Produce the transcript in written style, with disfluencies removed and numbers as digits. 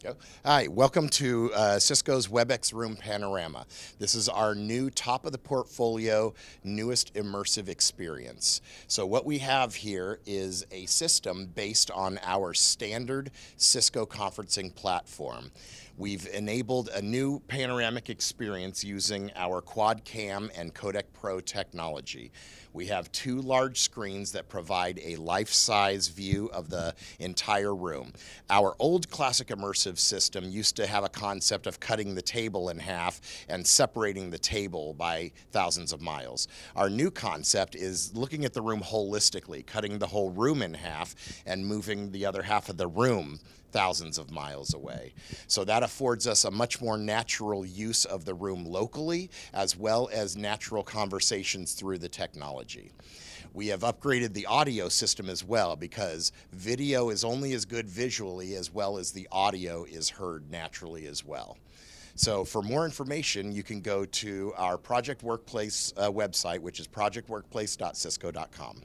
go. Hi, welcome to Cisco's Webex Room Panorama. This is our new top of the portfolio, newest immersive experience. So what we have here is a system based on our standard Cisco conferencing platform. We've enabled a new panoramic experience using our Quad Cam and Codec Pro technology. We have two large screens that provide a life-size view of the entire room. Our old classic immersive system used to have a concept of cutting the table in half and separating the table by thousands of miles. Our new concept is looking at the room holistically, cutting the whole room in half and moving the other half of the room thousands of miles away. So that affords us a much more natural use of the room locally, as well as natural conversations through the technology. We have upgraded the audio system as well, because video is only as good visually as well as the audio is heard naturally as well. So for more information, you can go to our Project Workplace website, which is projectworkplace.cisco.com.